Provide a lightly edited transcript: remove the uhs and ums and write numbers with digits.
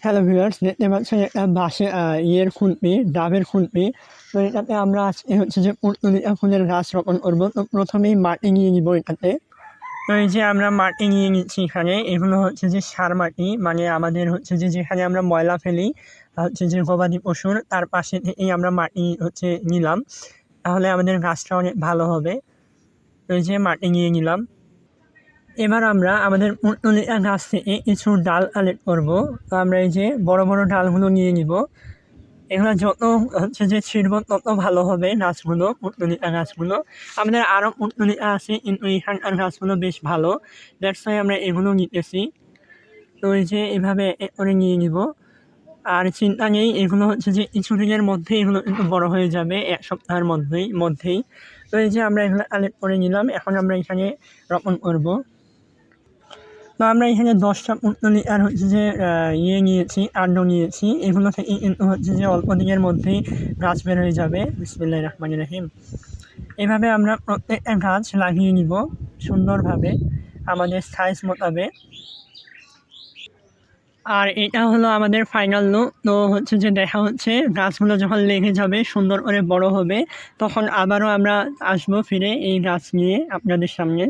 Hello viewers, দেখতে পাচ্ছেন একটা বাঁশে খুন্তি, ডাবের খুন্তি। তো এটাতে আমরা আজকে হচ্ছে যে পুঁটুলিটা ফুলের গাছ রোপণ করব। তো প্রথমেই মাটি নিয়ে নিব এটাতে। তো এই যে আমরা মাটি নিয়ে নিচ্ছি এখানে, এগুলো হচ্ছে যে সার মাটি, মানে আমাদের হচ্ছে যে যেখানে আমরা ময়লা ফেলি হচ্ছে যে গবাদি পশুর, তার পাশে থেকেই আমরা মাটি হচ্ছে নিলাম। তাহলে আমাদের গাছটা অনেক ভালো হবে। তো এই যে মাটি নিয়ে নিলাম। এবার আমরা আমাদের পুঁটুলিটা গাছ থেকে কিছু ডাল কালেক্ট করব। তো আমরা এই যে বড় বড় ডালগুলো নিয়ে নিব। এগুলো যত হচ্ছে যে ছিঁড়ব তত ভালো হবে গাছগুলো, পুঁটুলিটা গাছগুলো। আমাদের আরও পুঁটুলিটা আছে কিন্তু এখানকার গাছগুলো বেশ ভালো। দ্যাটস ওয়াই আমরা এগুলো নিতেছি। তো এই যে এভাবে করে নিয়ে নিব। আর চিন্তা নেই, এগুলো হচ্ছে যে কিছুদিনের মধ্যেই এগুলো কিন্তু বড় হয়ে যাবে, ১ সপ্তাহের মধ্যেই। তো এই যে আমরা এগুলো কালেক্ট করে নিলাম। এখন আমরা এখানে রোপণ করব। তো আমরা এখানে ১০টা পুঁটুলি আর হচ্ছে যে নিয়েছি, কাণ্ড নিয়েছি। এগুলো থেকে কিন্তু হচ্ছে যে অল্প দিনের মধ্যেই গাছ বের হয়ে যাবে। বিসমিল্লাহির রহমানির রহিম। এভাবে আমরা প্রত্যেকটা গাছ লাগিয়ে নিব সুন্দরভাবে আমাদের সাইজ মোতাবেক। আর এটা হলো আমাদের ফাইনাল লুক। তো হচ্ছে যে দেখা হচ্ছে গাছগুলো যখন লেগে যাবে, সুন্দর করে বড় হবে, তখন আবারও আমরা আসবো ফিরে এই গাছ নিয়ে আপনাদের সামনে।